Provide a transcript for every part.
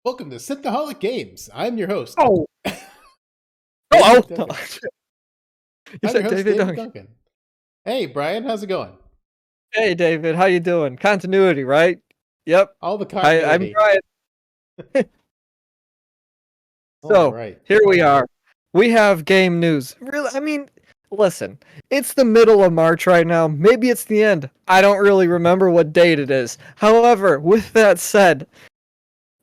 Welcome to Synthaholic Games. I'm your host. Oh, hello. David Duncan. You I'm said your host, David David Duncan. Duncan. Hey, Brian, how's it going? Hey, David, how you doing? Continuity, right? Yep. All the I'm continuity. trying. All So right. here we are. We have game news. Really, I mean, listen, it's the middle of March right now. Maybe it's the end. I don't really remember what date it is. However, with that said,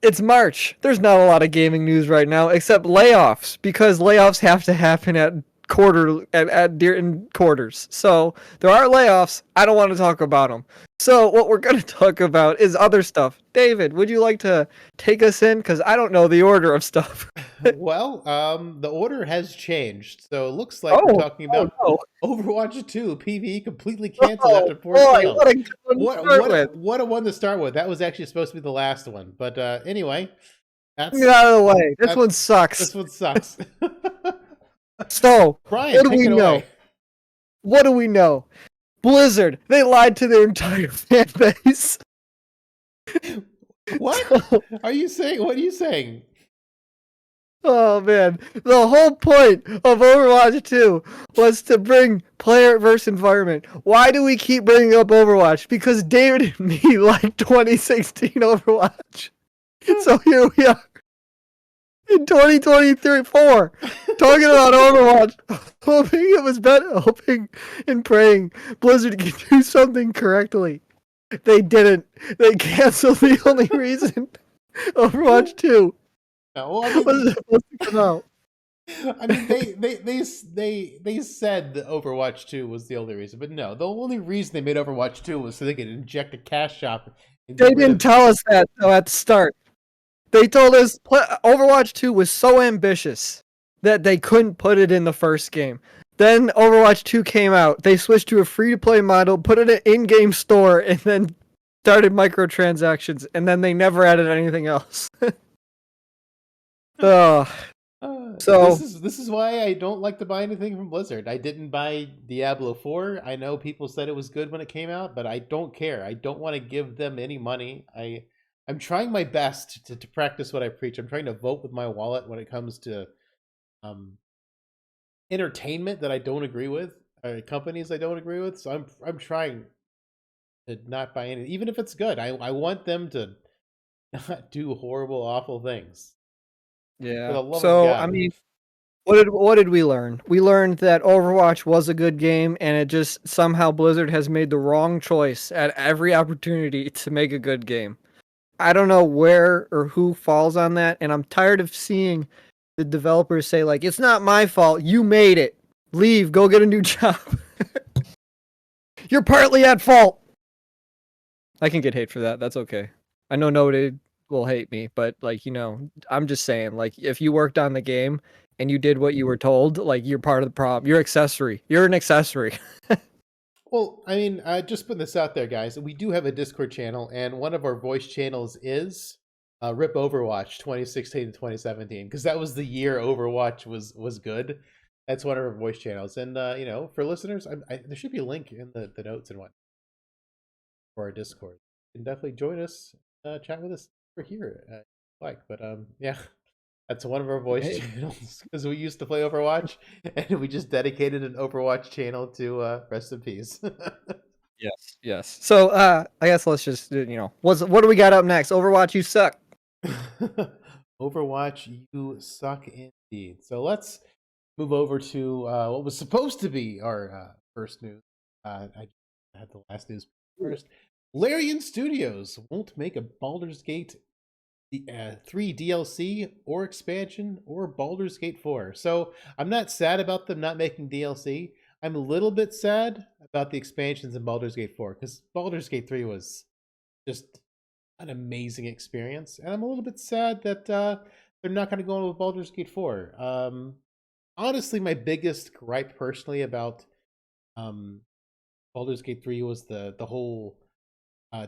it's March. There's not a lot of gaming news right now except layoffs because layoffs have to happen at in quarters. So there are layoffs. I don't want to talk about them. So what we're going to talk about is other stuff. David, would you like to take us in? Because I don't know the order of stuff. Well, the order has changed. So it looks like we're Oh, talking oh about no. Overwatch 2 PvE completely canceled Oh after poor boy, sales. what a good one to What start what with. what a one to start with. That was actually supposed to be the last one. But anyway, Get that's out of the way. This that's one sucks. this one sucks. So, Brian, what do take we it know? away. What do we know? Blizzard, they lied to their entire fan base. What are you saying? What are you saying? Oh man, the whole point of Overwatch 2 was to bring player versus environment. Why do we keep bringing up Overwatch? Because David and me like 2016 Overwatch. So here we are in 2023-4 talking about Overwatch, hoping it was better, hoping and praying Blizzard could do something correctly. They didn't. They canceled the only reason Overwatch 2 No, well, I mean, was supposed to come out. I mean, they said that Overwatch 2 was the only reason, but no, the only reason they made Overwatch 2 was so they could inject a cash shop and They get rid didn't of. tell us that though at the start. They told us Overwatch 2 was so ambitious that they couldn't put it in the first game. Then Overwatch 2 came out. They switched to a free-to-play model, put it in an in-game store, and then started microtransactions. And then they never added anything else. uh, This so is why I don't like to buy anything from Blizzard. I didn't buy Diablo 4. I know people said it was good when it came out, but I don't care. I don't want to give them any money. I'm trying my best to practice what I preach. I'm trying to vote with my wallet when it comes to um, entertainment that I don't agree with, companies I don't agree with. So I'm trying to not buy any, even if it's good. I want them to not do horrible, awful things. For yeah. the love of So I God. mean, what did we learn? We learned that Overwatch was a good game, and it just somehow Blizzard has made the wrong choice at every opportunity to make a good game. I don't know where or who falls on that, and I'm tired of seeing the developers say like, "It's not my fault. You made it. Leave. Go get a new job. You're partly at fault." I can get hate for that. That's okay. I know nobody will hate me, but like, I'm just saying, like, if you worked on the game and you did what you were told, like, you're part of the problem. You're accessory. You're an accessory. Well, I mean, just putting this out there, guys. We do have a Discord channel, and one of our voice channels is Rip Overwatch 2016 to 2017, because that was the year Overwatch was good. That's one of our voice channels, and for listeners, there should be a link in the notes and what for our Discord. You can definitely join us, chat with us over here, but yeah. That's one of our voice Hey. channels because we used to play Overwatch, and we just dedicated an Overwatch channel to rest in peace. Yes, yes. So, I guess let's just, what do we got up next? Overwatch, you suck. Overwatch, you suck indeed. So let's move over to what was supposed to be our first news. I had the last news first. Larian Studios won't make a Baldur's Gate 3 DLC or expansion or Baldur's Gate 4. So I'm not sad about them not making DLC. I'm a little bit sad about the expansions in Baldur's Gate 4 because Baldur's Gate 3 was just an amazing experience. And I'm a little bit sad that they're not going to go on with Baldur's Gate 4. Honestly, my biggest gripe personally about um, Baldur's Gate 3 was the whole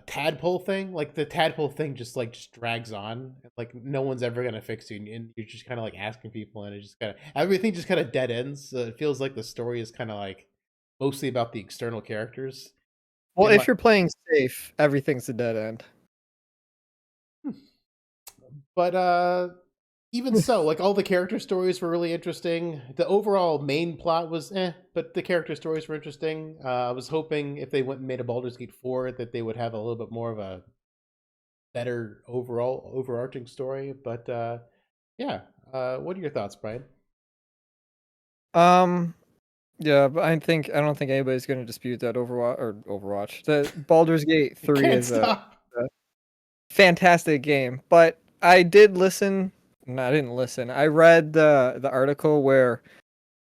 tadpole thing. Like the tadpole thing just drags on. Like no one's ever gonna fix you, and you're just kind of like asking people, and it just kind of everything just kind of dead ends. So it feels like the story is kind of like mostly about the external characters. Well, In if my you're playing safe, everything's a dead end. But even so, like all the character stories were really interesting. The overall main plot was but the character stories were interesting. I was hoping if they went and made a Baldur's Gate 4 that they would have a little bit more of a better overall overarching story. But yeah, what are your thoughts, Brian? Um, yeah, but I don't think anybody's going to dispute that Overwatch. The Baldur's Gate I 3 can't is stop. a fantastic game, but I did listen. No, I didn't listen. I read the article where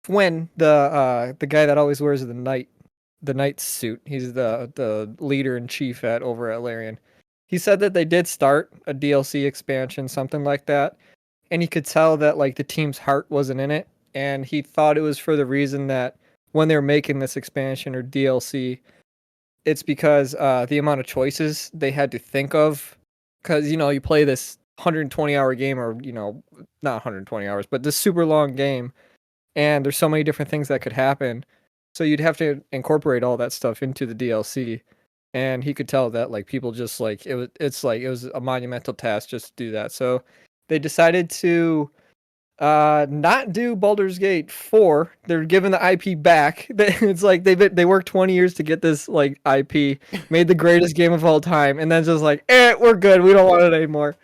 when the guy that always wears the knight suit, he's the leader in chief at over at Larian. He said that they did start a DLC expansion, something like that, and he could tell that like the team's heart wasn't in it, and he thought it was for the reason that when they're making this expansion or DLC, it's because the amount of choices they had to think of, because you play this 120-hour game, or not 120 hours, but this super long game, and there's so many different things that could happen. So you'd have to incorporate all that stuff into the DLC. And he could tell that like people just like it was a monumental task just to do that. So they decided to not do Baldur's Gate 4. They're giving the IP back. It's like they worked 20 years to get this like IP, made the greatest game of all time, and then just like, we're good. We don't want it anymore.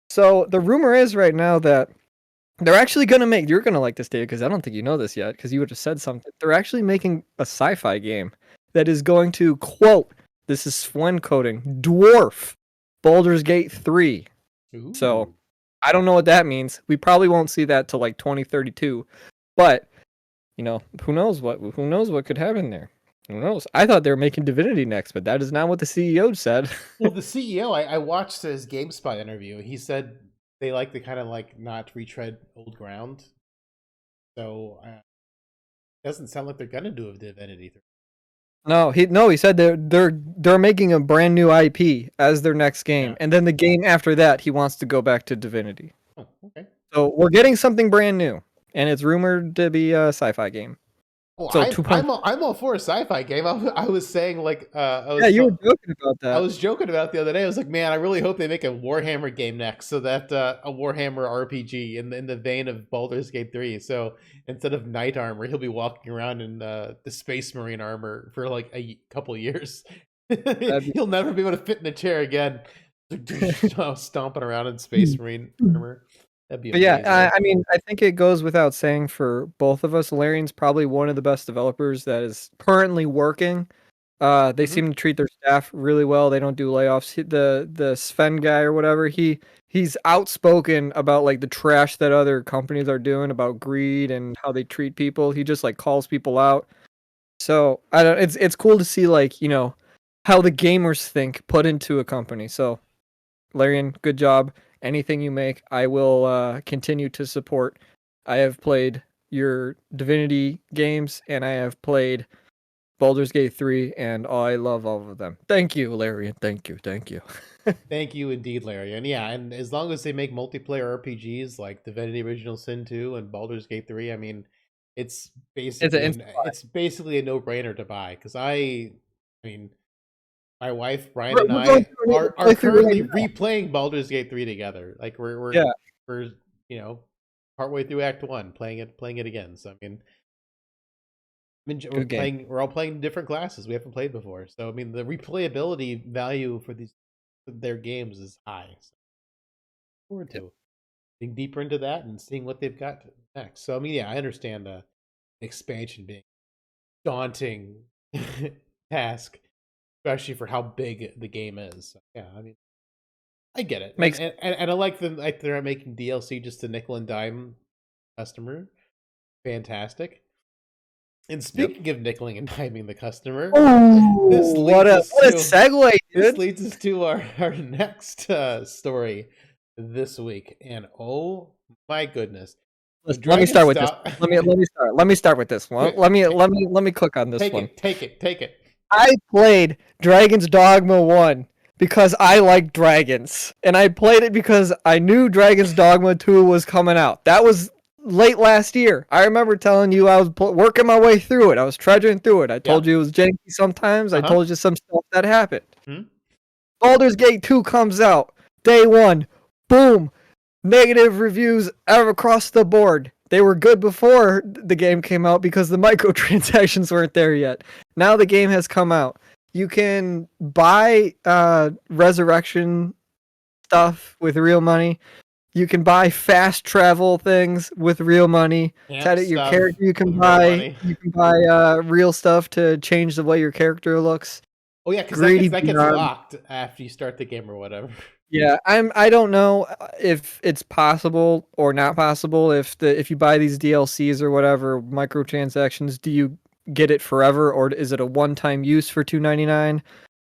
So the rumor is right now that they're actually gonna make. You're gonna like this, Dave, because I don't think you know this yet. Because you would have said something. They're actually making a sci-fi game that is going to quote. This is Swen coding. Dwarf Baldur's Gate 3. So Ooh. I don't know what that means. We probably won't see that till like 2032. But who knows what could happen there. Who knows? I thought they were making Divinity next, but that is not what the CEO said. Well, the CEO, I watched his GameSpot interview. He said they like to kind of like not retread old ground. So doesn't sound like they're gonna do a Divinity 3. No, he said they're making a brand new IP as their next game, Yeah. and then the game after that he wants to go back to Divinity. Oh, okay. So we're getting something brand new, and it's rumored to be a sci-fi game. Well, So 2.0. I'm all for a sci-fi game. I was saying like Yeah, you were joking about I that. was joking about it the other day. I was like, man, I really hope they make a Warhammer game next, so that a Warhammer RPG in the vein of Baldur's Gate 3. So instead of knight armor, he'll be walking around in the Space Marine armor for like a couple years. That'd be He'll never be able to fit in a chair again. Stomping around in Space Marine armor. That'd be But yeah, amazing. I mean, I think it goes without saying for both of us. Larian's probably one of the best developers that is currently working. They Hmm. seem to treat their staff really well. They don't do layoffs. The Sven guy or whatever, he's outspoken about like the trash that other companies are doing about greed and how they treat people. He just like calls people out. So I don't. It's cool to see like how the gamers think put into a company. So Larian, good job. Anything you make, I will continue to support. I have played your Divinity games, and I have played Baldur's Gate 3, and I love all of them. Thank you, Larian. Thank you. Thank you. Thank you indeed, Larry. And yeah, and as long as they make multiplayer RPGs like Divinity Original Sin 2 and Baldur's Gate 3, I mean, it's It's an basically instant buy. it's basically a no-brainer to buy because I mean, my wife Brian and We're going I through a are playthrough right currently now. replaying Baldur's Gate 3 together. Like Yeah, we're partway through Act 1 playing it again. So I mean, good game. we're all playing different classes we haven't played before. So I mean, the replayability value for their games is high. So forward Yep. to dig deeper into that and seeing what they've got next. So I mean, yeah, I understand expansion being daunting task, especially for how big the game is. So, yeah, I mean, I get it, Makes and I like them like they're making DLC just a nickel and dime customer. Fantastic. And Yep. speaking of nickeling and diming the customer, this Oh, leads us what a to segue, this dude. leads us to our next story this week. And oh my goodness, the Listen, let me Dragon start with this. Stop. Let me start with this one. Let me click on this Take one. it, take it, take it. I played Dragon's Dogma 1 because I like dragons. And I played it because I knew Dragon's Dogma 2 was coming out. That was late last year. I remember telling you I was working my way through it. I was trudging through it. I told Yep. you it was janky sometimes. I Uh huh. told you some stuff that happened. Hmm? Baldur's Gate 2 comes out. Day 1. Boom. Negative reviews across the board. They were good before the game came out because the microtransactions weren't there yet. Now the game has come out. You can buy resurrection stuff with real money. You can buy fast travel things with real money. To Camp edit your stuff character, you can with real buy money. real stuff to change the way your character looks. Oh yeah, because Greedy that gets beyond. locked after you start the game or whatever. Yeah, I don't know if it's possible or not possible if you buy these DLCs or whatever microtransactions, do you get it forever or is it a one-time use for 2.99?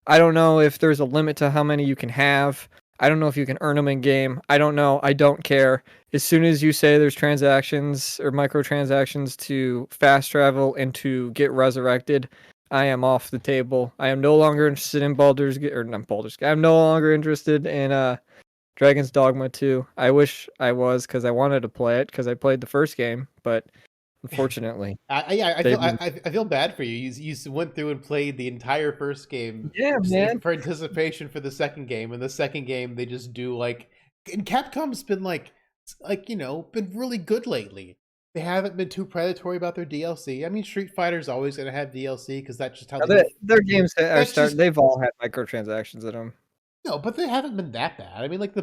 I don't know if there's a limit to how many you can have. I don't know if you can earn them in game. I don't know. I don't care. As soon as you say there's transactions or microtransactions to fast travel and to get resurrected, I am off the table. I am no longer interested in Baldur's Gate or not Baldur's Gate. I'm no longer interested in Dragon's Dogma 2. I wish I was because I wanted to play it because I played the first game, but unfortunately, Yeah, they didn't. I feel bad for you. You went through and played the entire first game Yeah, man. for anticipation for the second game, and the second game they just do like. And Capcom's been been really good lately. They haven't been too predatory about their DLC. I mean, Street Fighter's always going to have DLC because that's just how they do. Their games are That's starting. just They've all had microtransactions in them. no, but they haven't been that bad. I mean, like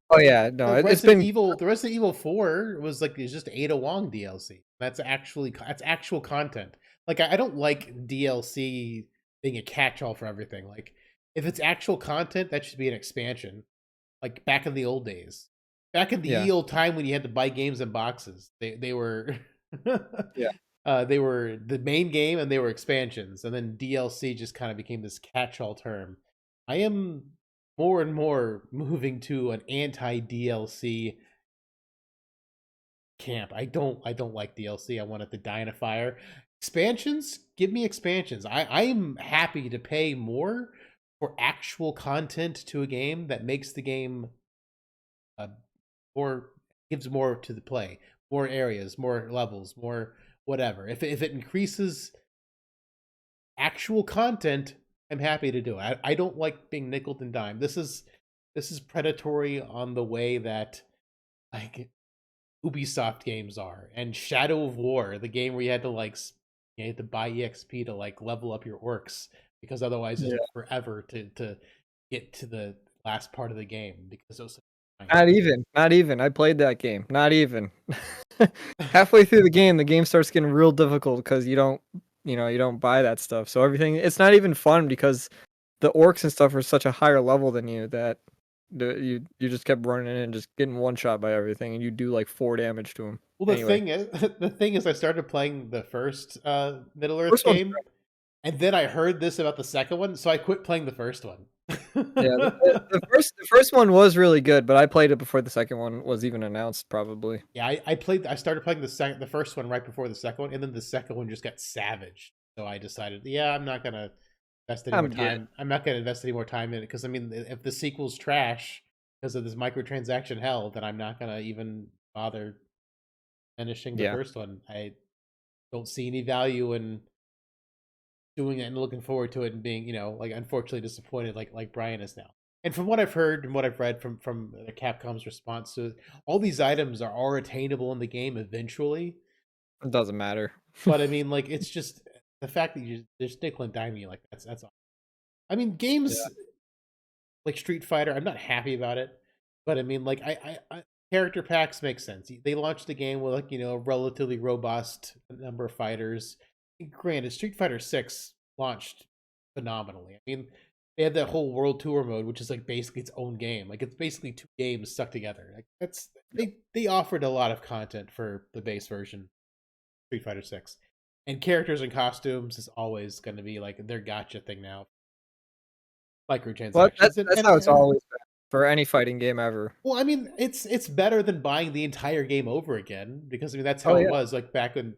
Oh yeah, no, it's been. The Resident Evil 4 was like it's just Ada Wong DLC. That's actual content. Like I don't like DLC being a catch-all for everything. Like if it's actual content, that should be an expansion. Like back in the old days. Back in the Yeah, ye old time when you had to buy games in boxes. They were yeah. they were the main game and they were expansions, and then DLC just kind of became this catch-all term. I am more and more moving to an anti DLC camp. I don't like DLC. I want it to die in a fire. Expansions, give me expansions. I'm happy to pay more for actual content to a game that makes the game uh, more gives more to the play, more areas, more levels, more whatever. If it increases actual content, I'm happy to do it. I don't like being nickel and dime. This is predatory on the way that like Ubisoft games are, and Shadow of War, the game where you had to buy EXP to like level up your orcs because otherwise it Yeah. took forever to get to the last part of the game because it was Not even. Not even. I played that game. Not even. Halfway through the game starts getting real difficult because you don't buy that stuff. So everything, it's not even fun because the orcs and stuff are such a higher level than you that you just kept running in and just getting one shot by everything, and you do like 4 damage to them. Well, Anyway, the thing is, I started playing the first Middle Earth first one's game, and then I heard this about the second one, so I quit playing the first one. yeah. The first one was really good, but I played it before the second one was even announced. Probably. Yeah, I started playing the first one right before the second one, and then the second one just got savage. So I decided, yeah, I'm not gonna invest any more I'm good. time. I'm not gonna invest any more time in it because I mean, if the sequel's trash because of this microtransaction hell, then I'm not gonna even bother finishing the Yeah. first one. I don't see any value in doing it and looking forward to it and being, like unfortunately disappointed like Brian is now. And from what I've heard and what I've read from the Capcom's response to it, all these items are all attainable in the game eventually. It doesn't matter. But I mean, like it's just the fact that you just nickel and dime me like that's all. I mean, games Yeah. like Street Fighter, I'm not happy about it, but I mean, like character packs make sense. They launched the game with like a relatively robust number of fighters. Granted, Street Fighter 6 launched phenomenally. I mean, they had that whole World Tour mode, which is like basically its own game. Like it's basically two games stuck together. Like that's they offered a lot of content for the base version, Street Fighter 6. And characters and costumes is always going to be like their gotcha thing now. Well, Microtransactions that's how it's always been for any fighting game ever. well, I mean, it's better than buying the entire game over again because I mean that's Oh how it yeah. was like back in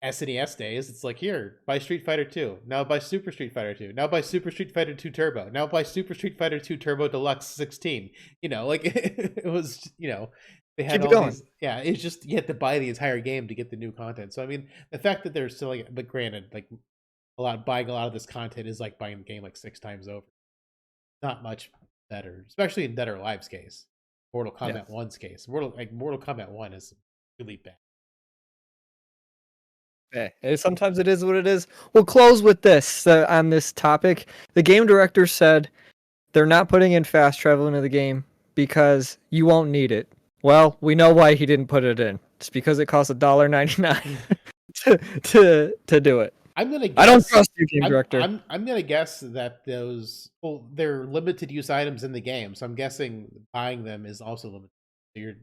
SNES days. It's like here, buy Street Fighter 2. Now buy Super Street Fighter 2. Now buy Super Street Fighter 2 Turbo. Now buy Super Street Fighter 2 Turbo Deluxe 16. Like it was, they had Keep it all going. these yeah, it's just you had to buy the entire game to get the new content. So I mean, the fact that they're selling it, but granted, like buying a lot of this content is like buying the game like 6 times over. Not much better, especially in Dead or Alive's case. Mortal Yeah. Kombat 1's case. Mortal Kombat 1 is really bad. Sometimes it is what it is. We'll close with this on this topic. The game director said they're not putting in fast travel into the game because you won't need it. Well, we know why he didn't put it in. It's because it costs $1.99 to do it. I'm gonna I don't guess. trust you, game director. I'm gonna guess that they're limited use items in the game, so I'm guessing buying them is also limited. So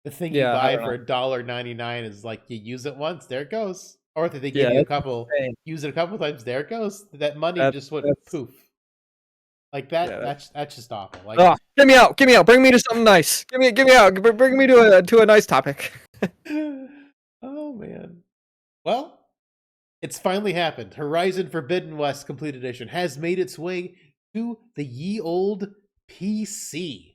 the thing you Yeah, I buy don't know. for $1.99 is like you use it once, there it goes. Or if they give Yeah, you a that's couple, insane. use it a couple times, there it goes. That money That's just went that's poof. Like that. yeah. That's just awful. Like, Oh, get me out! Get me out! Bring me to something nice. Get me out! Bring me to a nice topic. oh man. Well, it's finally happened. Horizon Forbidden West Complete Edition has made its way to the ye old PC.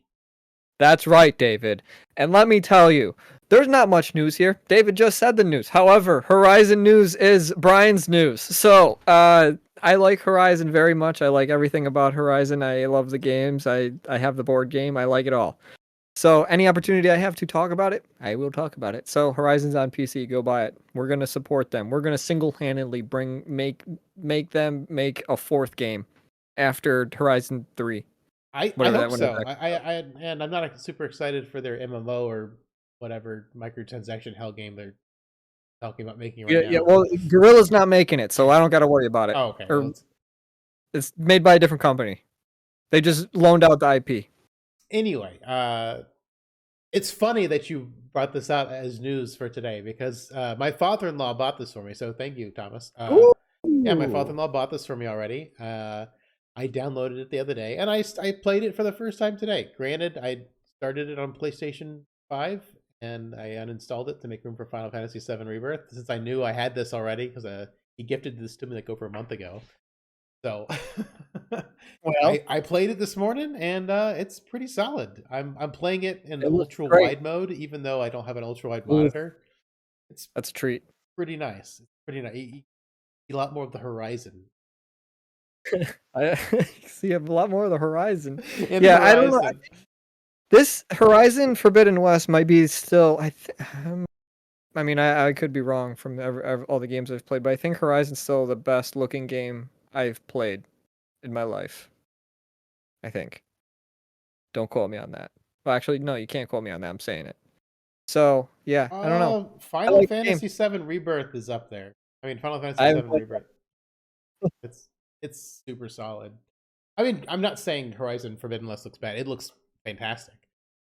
That's right, David. And let me tell you, there's not much news here. David just said the news. However, Horizon news is Brian's news. So, I like Horizon very much. I like everything about Horizon. I love the games. I have the board game. I like it all. So, any opportunity I have to talk about it, I will talk about it. So, Horizon's on PC. Go buy it. We're gonna support them. We're gonna single-handedly make them make a fourth game after Horizon 3. I Whatever that hope one is. so. And I'm not super excited for their MMO or whatever microtransaction hell game they're talking about making right Yeah. now. Well, Gorilla's not making it, so I don't got to worry about it. Oh, okay. Or Well, it's made by a different company. They just loaned out the IP. anyway, it's funny that you brought this out as news for today because my father-in-law bought this for me. So thank you, Thomas. Yeah, my Ooh. father-in-law bought this for me already. I downloaded it the other day, and I played it for the first time today. Granted, I started it on PlayStation 5, and I uninstalled it to make room for Final Fantasy VII Rebirth, since I knew I had this already, because he gifted this to me like over a month ago. So Well, I played it this morning, and it's pretty solid. I'm playing it in the it looks ultra great. wide mode, even though I don't have an ultra wide Ooh, monitor. It's that's a treat. pretty nice. It's pretty nice. A lot more of the horizon I see a lot more of the Horizon. in Yeah, I don't know. Horizon. This Horizon Forbidden West might be still. I mean, I could be wrong from all the games I've played, but I think Horizon's still the best looking game I've played in my life. I think. Don't quote me on that. Well, actually, no, you can't quote me on that. I'm saying it. So yeah, I don't know. I Final like the game. Fantasy VII Rebirth is up there. I mean, Final Fantasy I haven't VII played. Rebirth. It's it's super solid. I mean, I'm not saying Horizon Forbidden West looks bad. It looks fantastic.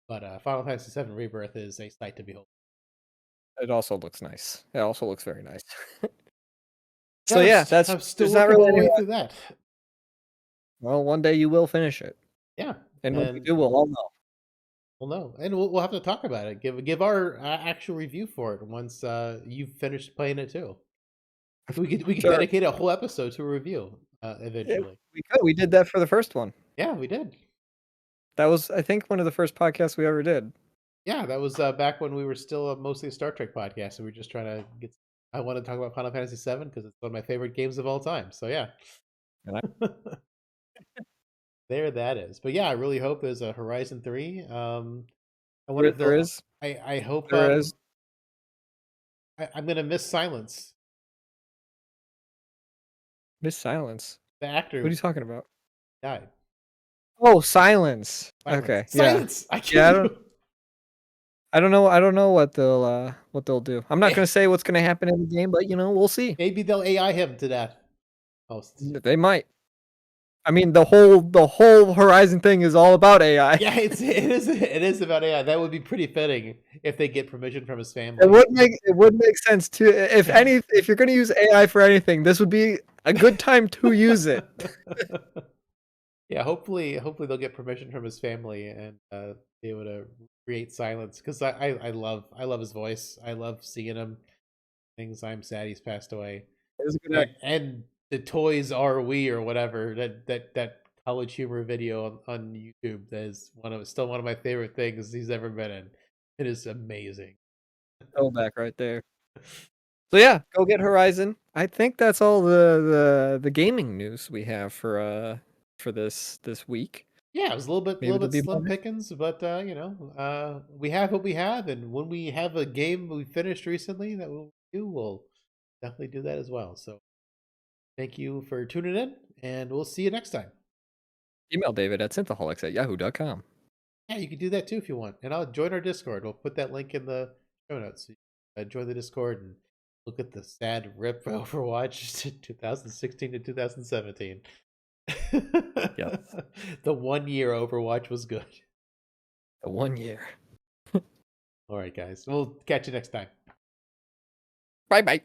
But Final Fantasy VII Rebirth is a sight to behold. It also looks nice. It also looks very nice. Yeah, So yeah, I'm still there's not working really my any. way through that. Well, one day you will finish it, Yeah, and when you and do, we'll all know. we'll know, and we'll have to talk about it. Give our actual review for it once you've finished playing it too. We could Sure. dedicate a whole episode to a review Yeah, eventually. we could. We did that for the first one. Yeah, we did. That was, I think, one of the first podcasts we ever did. Yeah, that was back when we were still mostly a Star Trek podcast, and we were just trying to get. I want to talk about Final Fantasy VII because it's one of my favorite games of all time. So yeah, And I, there that is. But yeah, I really hope there's a Horizon 3. I wonder there, if there they'll. is, I hope there is I'm gonna miss Silence, Miss Silence. the What are actor you talking about? died. Oh, Silence. Silence, Okay, yeah, silence! I yeah. kill you. I don't know. I don't know what they'll do. I'm not gonna say what's gonna happen in the game, but we'll see. Maybe they'll AI him to death. Most. They might. I mean, the whole Horizon thing is all about AI. Yeah, it is about AI. That would be pretty fitting if they get permission from his It family. would make sense too. If you're gonna use AI for anything, this would be a good time to use it. Yeah, hopefully they'll get permission from his family and be able to create silence because I love his voice. I love seeing him. Things I'm sad he's passed away. It was a good And the toys are we or whatever that college humor video on YouTube that is still one of my favorite things he's ever been in. It is amazing. back right there. So yeah, go get Horizon. I think that's all the gaming news we have for this week. Yeah, it was a Maybe little there'll bit be slim more. pickings, but we have what we have, and when we have a game we finished recently that we'll do, we'll definitely do that as well. So thank you for tuning in, and we'll see you next time. Email David at synthaholics@yahoo.com. Yeah, you can do that too if you want, and I'll join our Discord. We'll put that link in the show notes. So join the Discord and look at the sad rip Overwatch 2016 to 2017. Yes. The 1 year Overwatch was good. The 1 year. All right, guys. We'll catch you next time. Bye bye.